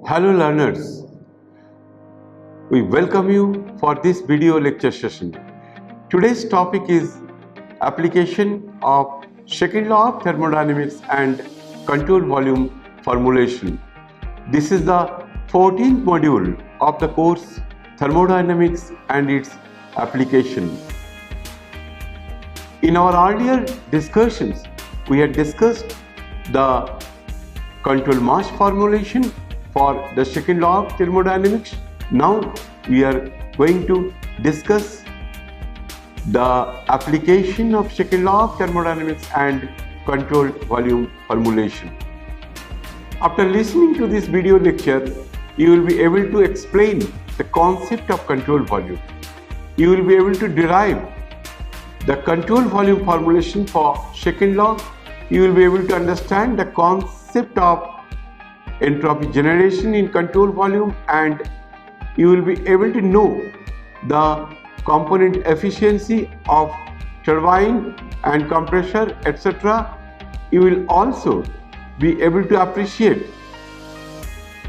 Hello learners, we welcome you for this video lecture session. Today's topic is application of second law of thermodynamics and control volume formulation. This is the 14th module of the course Thermodynamics and its application. In our earlier discussions, we had discussed the control mass formulation for the second law of thermodynamics. Now we are going to discuss the application of second law of thermodynamics and control volume formulation. After listening to this video lecture, you will be able to explain the concept of control volume. You will be able to derive the control volume formulation for second law. You will be able to understand the concept of entropy generation in control volume, and you will be able to know the component efficiency of turbine and compressor, etc. You will also be able to appreciate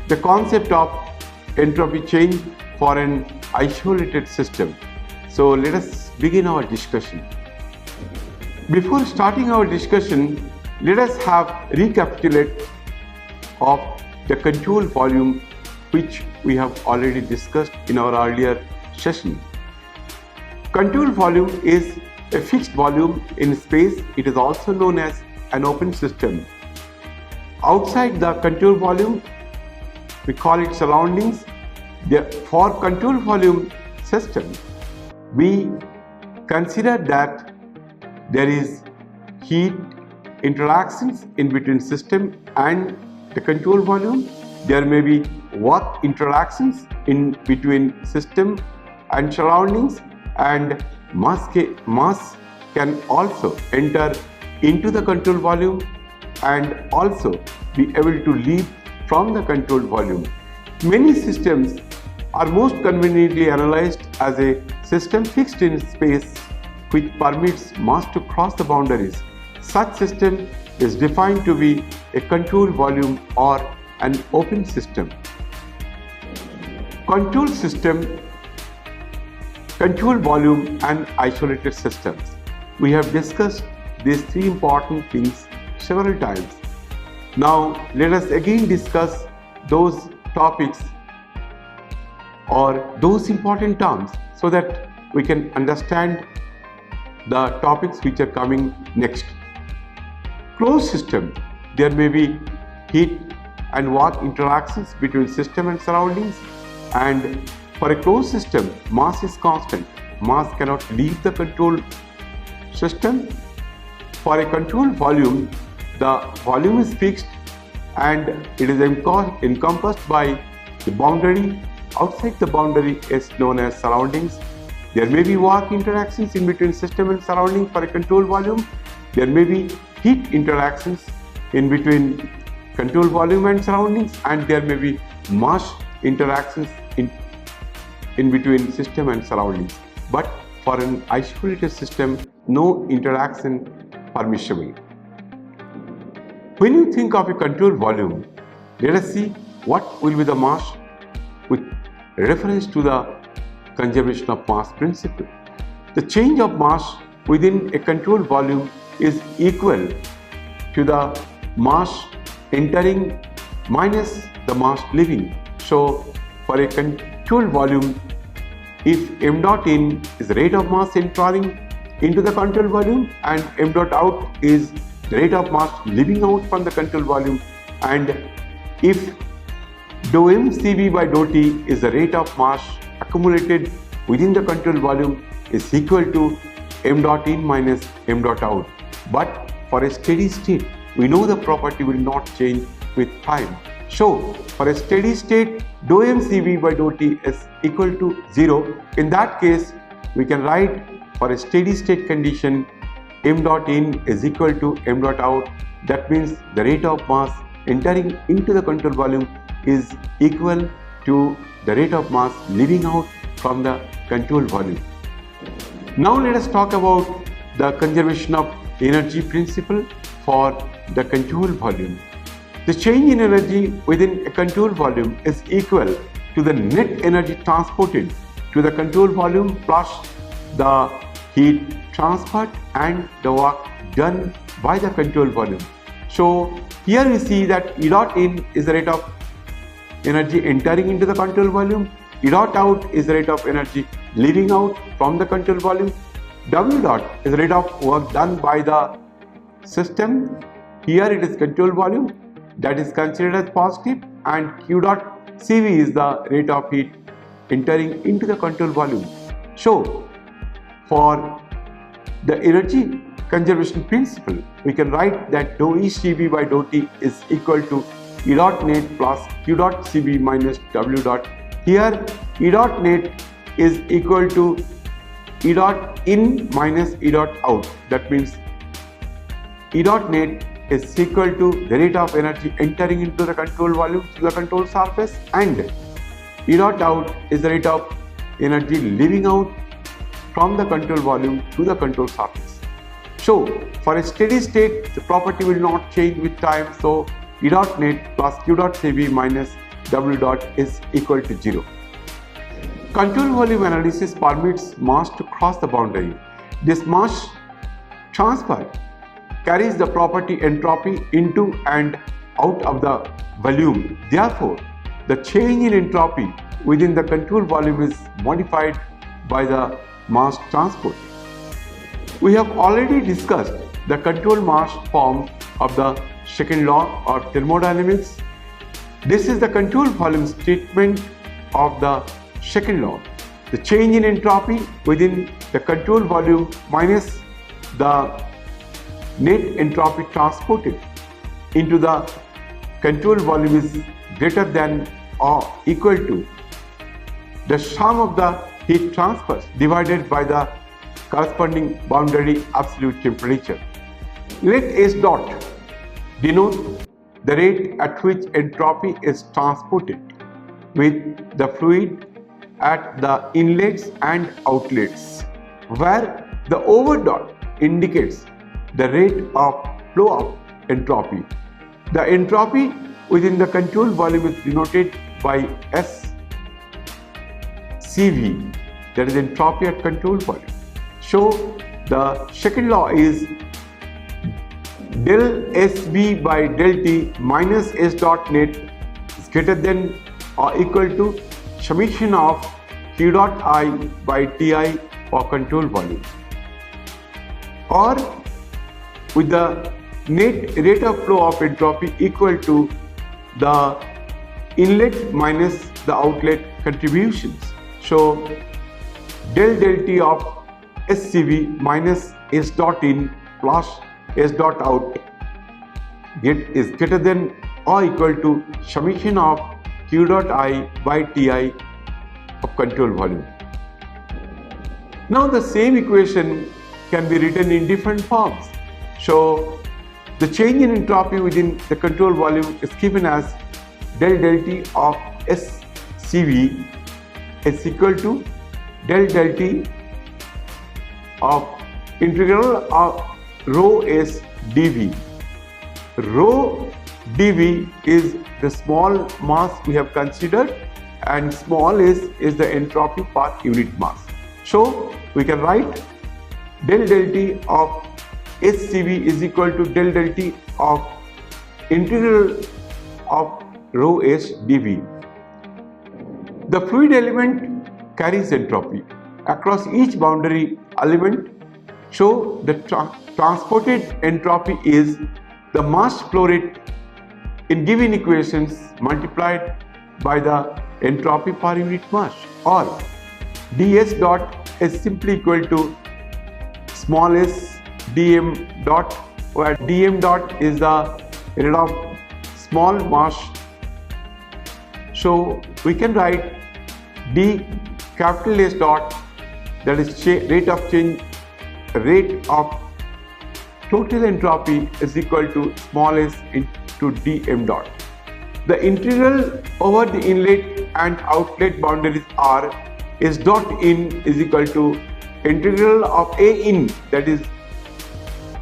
the concept of entropy change for an isolated system. So let us begin our discussion. Before starting our discussion, let us have recapitulate of the control volume, which we have already discussed in our earlier session. Control volume is a fixed volume in space. It is also known as an open system. Outside the control volume, we call it surroundings. For control volume system, we consider that there is heat interactions in between system and the control volume. There may be work interactions in between system and surroundings, and mass can also enter into the control volume and also be able to leave from the control volume. Many systems are most conveniently analyzed as a system fixed in space which permits mass to cross the boundaries. Such system is defined to be a control volume or an open system. Control system, control volume and isolated systems. We have discussed these three important things several times. Now let us again discuss those topics or those important terms so that we can understand the topics which are coming next. Closed system, there may be heat and work interactions between system and surroundings, and for a closed system, mass is constant. Mass cannot leave the control system. For a control volume, the volume is fixed and it is encompassed by the boundary. Outside the boundary is known as surroundings. There may be work interactions in between system and surroundings for a control volume. There may be heat interactions in between control volume and surroundings, and there may be mass interactions in between system and surroundings. But for an isolated system, no interaction permissible. When you think of a control volume, let us see what will be the mass with reference to the conservation of mass principle. The change of mass within a control volume is equal to the mass entering minus the mass leaving. So for a control volume, if m dot in is the rate of mass entering into the control volume and m dot out is the rate of mass leaving out from the control volume, and if dou m Cv by dou T is the rate of mass accumulated within the control volume, is equal to m dot in minus m dot out. But for a steady state, we know the property will not change with time. So for a steady state, dou mCV by dou T is equal to 0. In that case, we can write for a steady state condition, m dot in is equal to m dot out. That means the rate of mass entering into the control volume is equal to the rate of mass leaving out from the control volume. Now let us talk about the conservation of energy principle for the control volume. The change in energy within a control volume is equal to the net energy transported to the control volume plus the heat transferred and the work done by the control volume. So here we see that E dot in is the rate of energy entering into the control volume, E dot out is the rate of energy leaving out from the control volume, W dot is the rate of work done by the system. Here it is control volume, that is considered as positive, and Q dot CV is the rate of heat entering into the control volume. So for the energy conservation principle, we can write that dou E CV by dou T is equal to E dot net plus Q dot CV minus W dot. Here E dot net is equal to E dot in minus E dot out. That means E dot net is equal to the rate of energy entering into the control volume to the control surface, and E dot out is the rate of energy leaving out from the control volume to the control surface. So for a steady state, the property will not change with time. So E dot net plus Q dot CV minus W dot is equal to 0. Control volume analysis permits mass to cross the boundary. This mass transfer carries the property entropy into and out of the volume. Therefore, the change in entropy within the control volume is modified by the mass transport. We have already discussed the control mass form of the second law or thermodynamics. This is the control volume statement of the second law. The change in entropy within the control volume minus the net entropy transported into the control volume is greater than or equal to the sum of the heat transfers divided by the corresponding boundary absolute temperature. Let S dot denote the rate at which entropy is transported with the fluid at the inlets and outlets, where the over dot indicates the rate of flow of entropy. The entropy within the control volume is denoted by SCV, that is entropy at control volume. So the second law is del SV by del T minus S dot net is greater than or equal to summation of Q dot I by Ti for control volume, or with the net rate of flow of entropy equal to the inlet minus the outlet contributions. So del T of SCV minus S dot in plus S dot out is greater than or equal to summation of Q dot I by Ti of control volume. Now the same equation can be written in different forms. So the change in entropy within the control volume is given as del T of SCV is equal to del T of integral of rho S dV. Rho dV is the small mass we have considered, and small is the entropy per unit mass. So we can write del T of SCV is equal to del T of integral of rho S dV. The fluid element carries entropy across each boundary element. So the transported entropy is the mass flow rate in given equations multiplied by the entropy per unit mass, or ds dot is simply equal to small s dm dot, where dm dot is the rate of small mass So we can write d capital S dot, that is rate of change, rate of total entropy is equal to small s into dm dot. The integral over the inlet and outlet boundaries are S dot in is equal to integral of A in, that is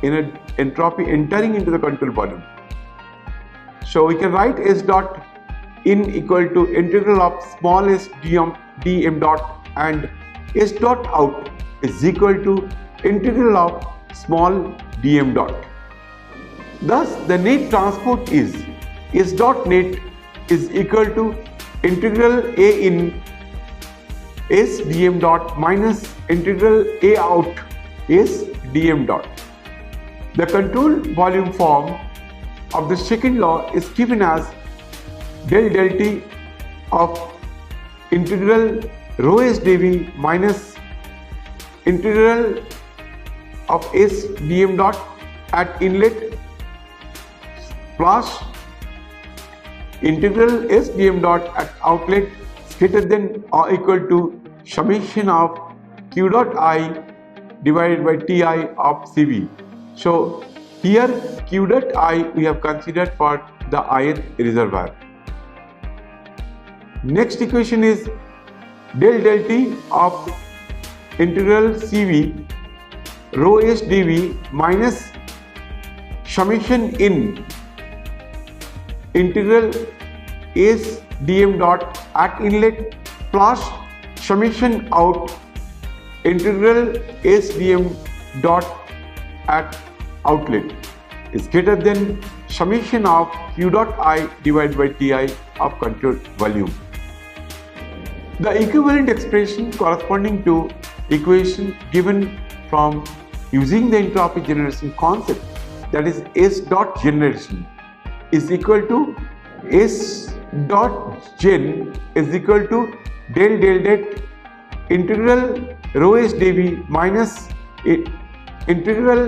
in a entropy entering into the control volume. So we can write S dot in equal to integral of small s dm dot, and S dot out is equal to integral of small dm dot. Thus the net transport is S dot net is equal to integral A in S dm dot minus integral A out S dm dot. The control volume form of the second law is given as del del T of integral rho s dV minus integral of S dm dot at inlet plus integral S dm dot at outlet is greater than or equal to summation of q dot I divided by Ti of Cv. So here q dot I we have considered for the ith reservoir. Next equation is del del T of integral Cv rho s dV minus summation in integral S dm dot at inlet plus summation out integral S dm dot at outlet is greater than summation of q dot I divided by Ti of control volume. The equivalent expression corresponding to equation given from using the entropy generation concept, that is S dot generation, is equal to S dot gen is equal to del del det integral rho s dV minus integral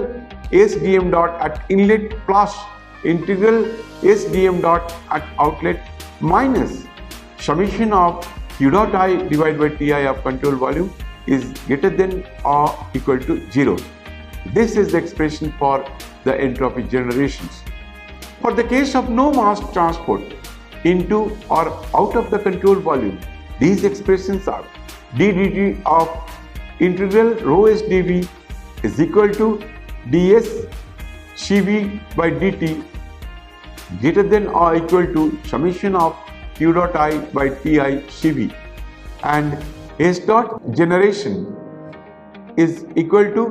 S dm dot at inlet plus integral S dm dot at outlet minus summation of q dot I divided by Ti of control volume is greater than or equal to 0. This is the expression for the entropy generations. For the case of no mass transport into or out of the control volume, these expressions are d dt of integral rho s dV is equal to ds Cv by dt greater than or equal to summation of q dot I by Ti Cv, and S dot generation is equal to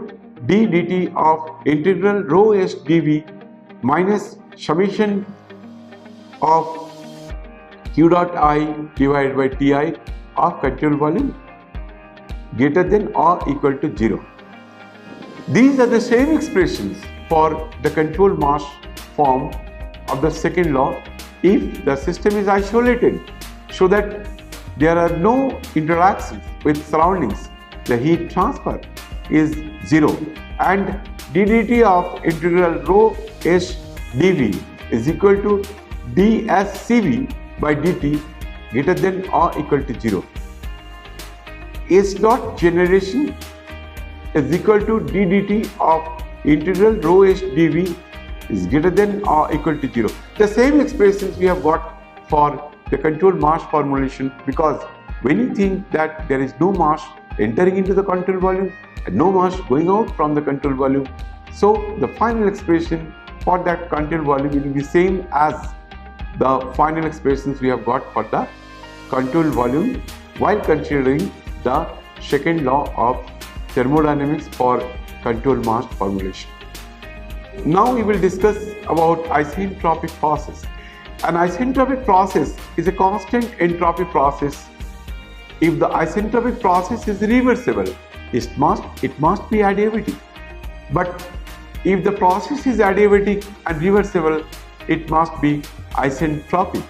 d dt of integral rho s dV minus summation of q dot I divided by Ti of control volume greater than or equal to 0. These are the same expressions for the control mass form of the second law if the system is isolated, so that there are no interactions with surroundings. The heat transfer is 0, and d dt of integral rho s dV is equal to ds Cv by dt greater than or equal to 0. S dot generation is equal to d dt of integral rho s dV is greater than or equal to 0. The same expressions we have got for the control mass formulation, because when you think that there is no mass entering into the control volume and no mass going out from the control volume, so the final expression for that control volume will be same as the final expressions we have got for the control volume while considering the second law of thermodynamics for control mass formulation. Now we will discuss about isentropic process. An isentropic process is a constant entropy process. If the isentropic process is reversible, it must be adiabatic. But if the process is adiabatic and reversible, it must be isentropic.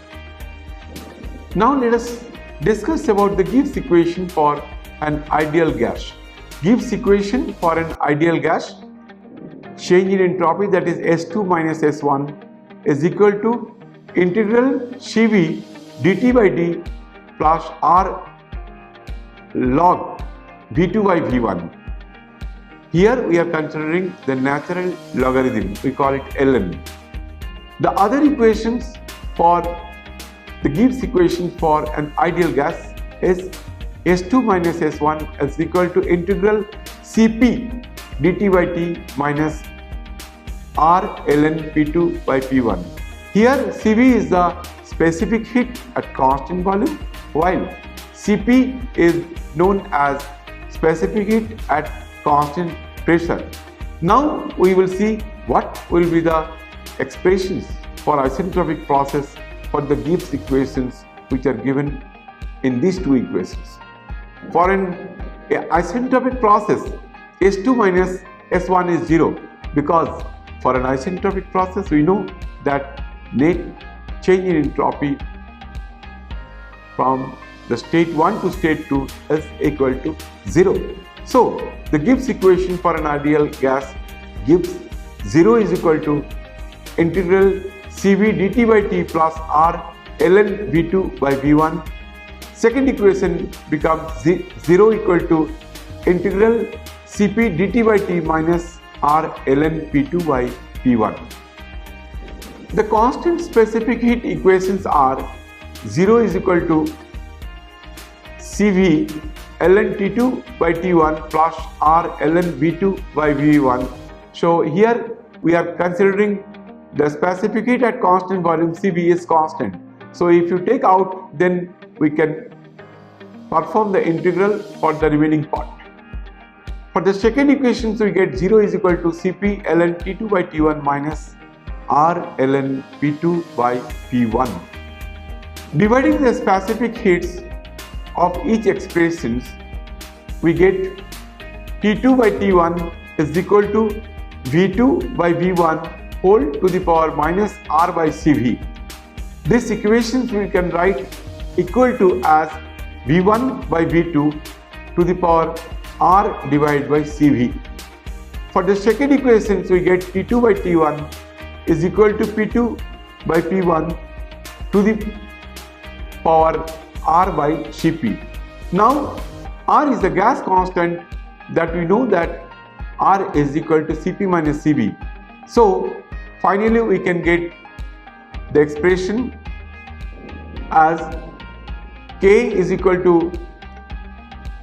Now let us discuss about the Gibbs equation for an ideal gas. Gibbs equation for an ideal gas, change in entropy, that is S2 minus S1, is equal to integral Cv dt by d plus r log v2 by v1. Here we are considering the natural logarithm, we call it ln. The other equations for the Gibbs equation for an ideal gas is S2 minus S1 is equal to integral Cp dt by t minus R ln P2 by P1. Here Cv is the specific heat at constant volume, while Cp is known as specific heat at constant pressure. Now we will see what will be the expressions for isentropic process for the Gibbs equations which are given in these two equations. For an isentropic process, S2 minus S1 is 0, because for an isentropic process we know that net change in entropy from the state 1 to state 2 is equal to 0. So the Gibbs equation for an ideal gas gives 0 is equal to integral Cv dt by t plus R ln V2 by V1. Second equation becomes 0 equal to integral Cp dt by t minus R ln P2 by P1. The constant specific heat equations are 0 is equal to Cv ln T2 by T1 plus R ln V2 by V1. So here we are considering the specific heat at constant volume. Cv is constant. So if you take out, then we can perform the integral for the remaining part. For the second equation, so we get 0 is equal to Cp ln T2 by T1 minus R ln P2 by P1. Dividing the specific heats of each expressions, we get T2 by T1 is equal to V2 by V1 whole to the power minus R by Cv. This equations we can write equal to as V1 by V2 to the power R divided by Cv. For the second equation, we get T2 by T1 is equal to P2 by P1 to the power R by Cp. Now R is the gas constant that we know that R is equal to Cp minus Cv. So finally we can get the expression as K is equal to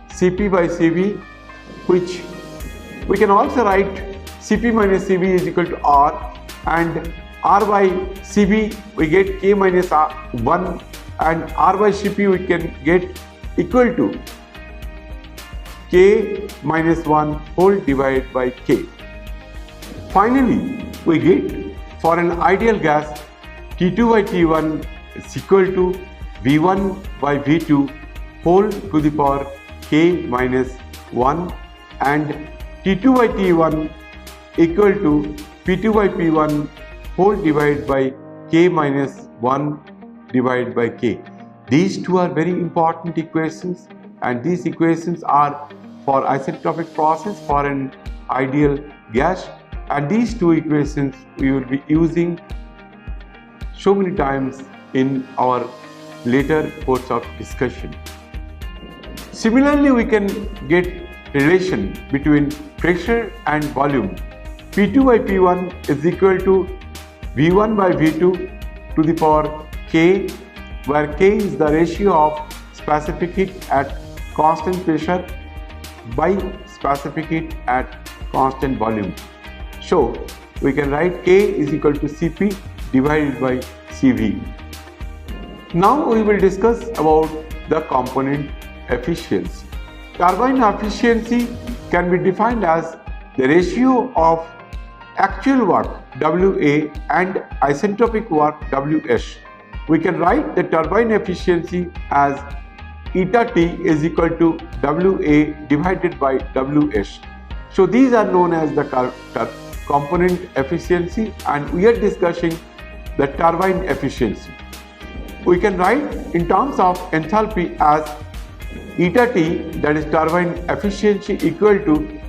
Cp by Cv, which we can also write Cp minus Cv is equal to R, and R by Cv we get K minus R1, and R by Cp we can get equal to K minus 1 whole divided by K. Finally we get for an ideal gas T2 by T1 is equal to V1 by V2 whole to the power K minus 1, and T2 by T1 equal to P2 by P1 whole divided by K minus 1 divided by K. These two are very important equations, and these equations are for isentropic process for an ideal gas, and these two equations we will be using so many times in our later course of discussion. Similarly, we can get relation between pressure and volume. P2 by P1 is equal to V1 by V2 to the power K, where K is the ratio of specific heat at constant pressure by specific heat at constant volume. So we can write K is equal to Cp divided by Cv. Now we will discuss about the component efficiency. Turbine efficiency can be defined as the ratio of actual work WA and isentropic work WS. We can write the turbine efficiency as eta T is equal to WA divided by WS. So these are known as the component efficiency, and we are discussing the turbine efficiency. We can write in terms of enthalpy as eta T, that is turbine efficiency, equal to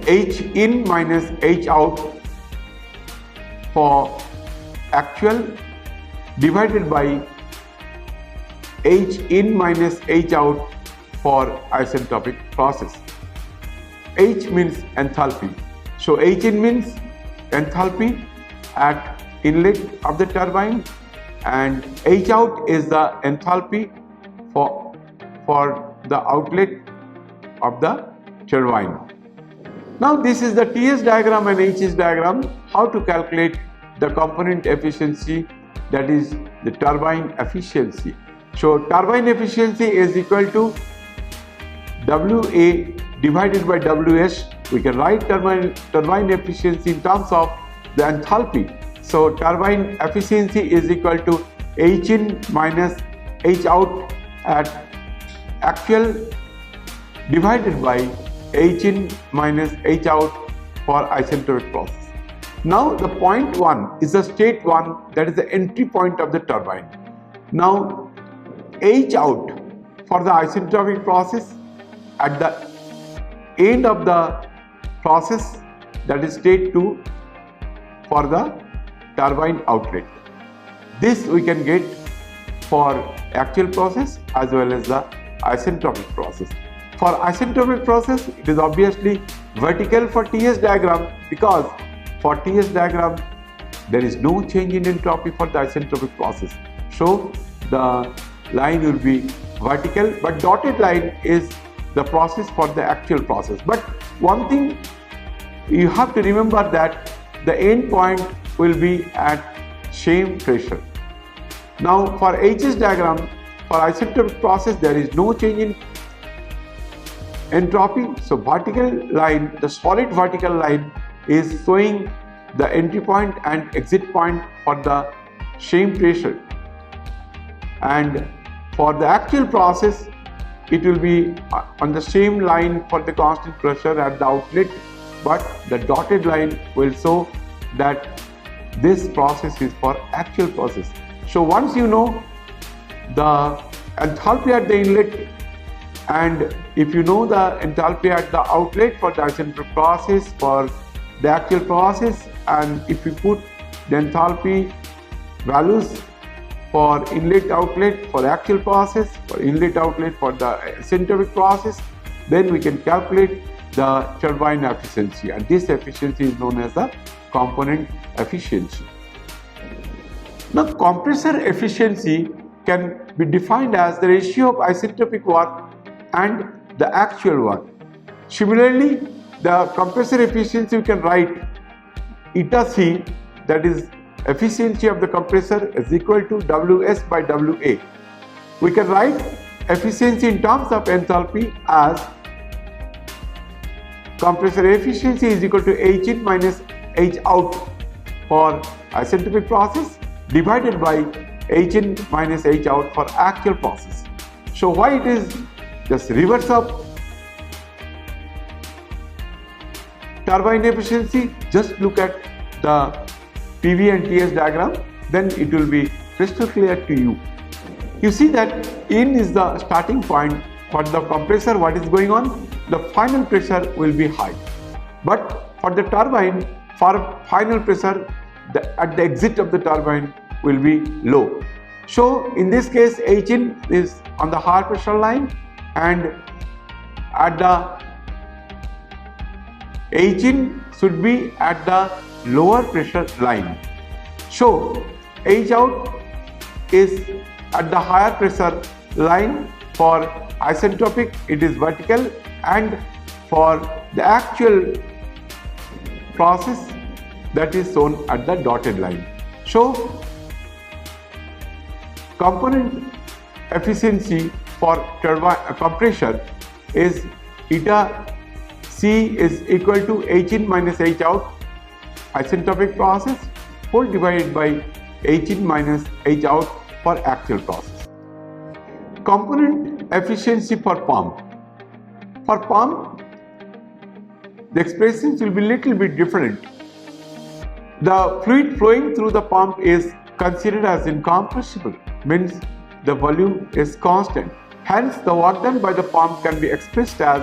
H in minus H out for actual divided by H in minus H out for isentropic process. H means enthalpy. So H in means enthalpy at inlet of the turbine, and H out is the enthalpy for the outlet of the turbine. Now this is the TS diagram and HS diagram, how to calculate the component efficiency, that is the turbine efficiency. So turbine efficiency is equal to WA divided by WS. We can write turbine efficiency in terms of the enthalpy. So turbine efficiency is equal to H in minus H out at actual divided by H in minus H out for isentropic process. Now the point 1 is the state 1, that is the entry point of the turbine. Now H out for the isentropic process at the end of the process, that is state 2 for the turbine outlet. This we can get for actual process as well as the isentropic process. For isentropic process, it is obviously vertical for TS diagram, because for TS diagram there is no change in entropy for the isentropic process. So the line will be vertical, but dotted line is the process for the actual process. But one thing you have to remember, that the end point will be at same pressure. Now for HS diagram, for isentropic process there is no change in entropy. So vertical line, the solid vertical line is showing the entry point and exit point for the same pressure. And for the actual process, it will be on the same line for the constant pressure at the outlet, but the dotted line will show that this process is for actual process. So once you know the enthalpy at the inlet, and if you know the enthalpy at the outlet for the isentropic process, for the actual process, and if you put the enthalpy values for inlet outlet for actual process, for inlet outlet for the isentropic process, then we can calculate the turbine efficiency, and this efficiency is known as the component efficiency. Now compressor efficiency can be defined as the ratio of isentropic work and the actual work. Similarly, the compressor efficiency we can write eta C, that is efficiency of the compressor, is equal to Ws by Wa. We can write efficiency in terms of enthalpy as compressor efficiency is equal to H in minus H out for isentropic process divided by H in minus H out for actual process. So why it is just reverse of turbine efficiency? Just look at the PV and TS diagram, then it will be crystal clear to you. You see that in is the starting point for the compressor. What is going on? The final pressure will be high, but for the turbine, for final pressure at the exit of the turbine will be low. So in this case, H in is on the higher pressure line, and at the H in should be at the lower pressure line. So H out is at the higher pressure line. For isentropic it is vertical, and for the actual process that is shown at the dotted line. So component efficiency for turbine compressor is eta C is equal to H in minus H out isentropic process whole divided by H in minus H out for actual process. Component efficiency for pump. For pump, the expressions will be little bit different. The fluid flowing through the pump is considered as incompressible, means the volume is constant. Hence, the work done by the pump can be expressed as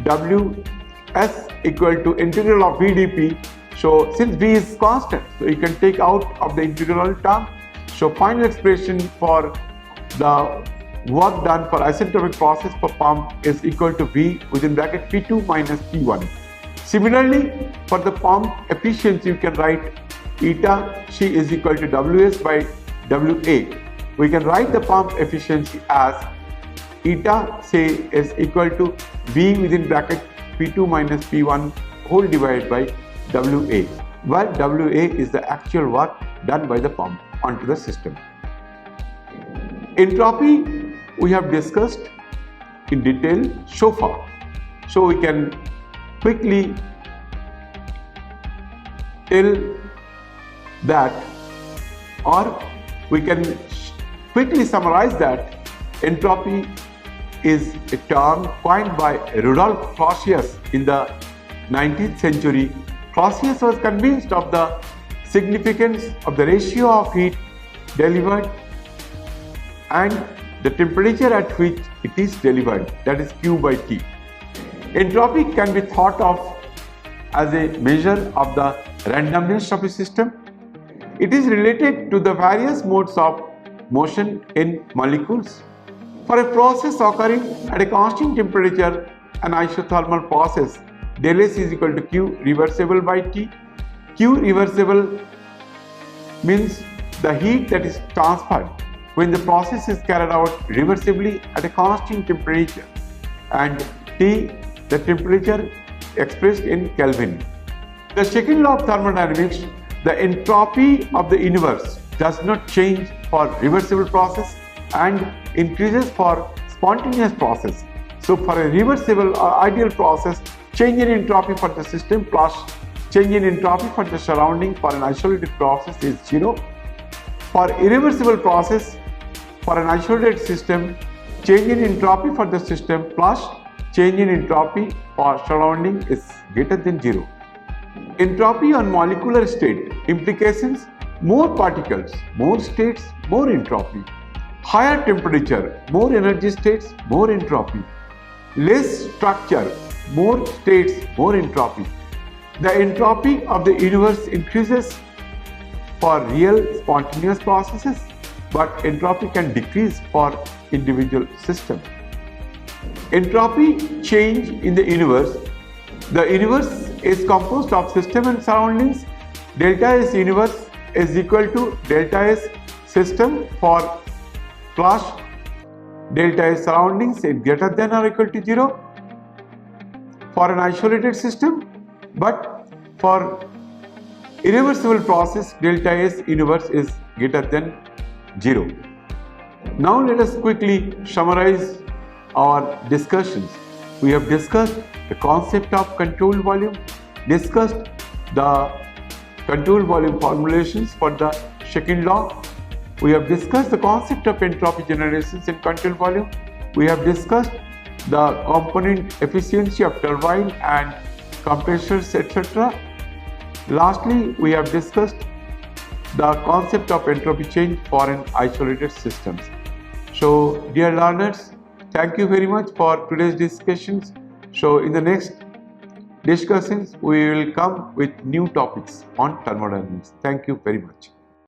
Ws equal to integral of V dP. So since V is constant, so you can take out of the integral term. So final expression for the work done for isentropic process for pump is equal to V within bracket P2 minus P1. Similarly, for the pump efficiency, you can write eta C is equal to Ws by Wa. We can write the pump efficiency as eta say is equal to V within bracket P2 minus P1 whole divided by Wa, where Wa is the actual work done by the pump onto the system. Entropy we have discussed in detail so far, so we can quickly tell that, or we can quickly summarize that entropy is a term coined by Rudolf Clausius in the 19th century. Clausius was convinced of the significance of the ratio of heat delivered and the temperature at which it is delivered, that is Q by T. Entropy can be thought of as a measure of the randomness of a system. It is related to the various modes of motion in molecules. For a process occurring at a constant temperature, an isothermal process, del S is equal to Q reversible by T. Q reversible means the heat that is transferred when the process is carried out reversibly at a constant temperature, and T the temperature expressed in Kelvin. The second law of thermodynamics, the entropy of the universe does not change for reversible process and increases for spontaneous process. So for a reversible or ideal process, change in entropy for the system plus change in entropy for the surrounding for an isolated process is 0. For irreversible process, for an isolated system, change in entropy for the system plus change in entropy for surrounding is greater than 0. Entropy on molecular state implications: more particles, more states, more entropy. Higher temperature, more energy states, more entropy. Less structure, more states, more entropy. The entropy of the universe increases for real spontaneous processes, but entropy can decrease for individual systems. Entropy change in the universe. The universe is composed of system and surroundings. Delta S universe is equal to delta S system for plus delta S surroundings is greater than or equal to 0 for an isolated system, but for irreversible process delta S universe is greater than 0. Now let us quickly summarize our discussions. We have discussed the concept of control volume, discussed the control volume formulations for the second law. We have discussed the concept of entropy generations in control volume. We have discussed the component efficiency of turbine and compressors, etc. Lastly, we have discussed the concept of entropy change for an isolated systems. So, dear learners, thank you very much for today's discussions. So, in the next discussions, we will come with new topics on thermodynamics. Thank you very much.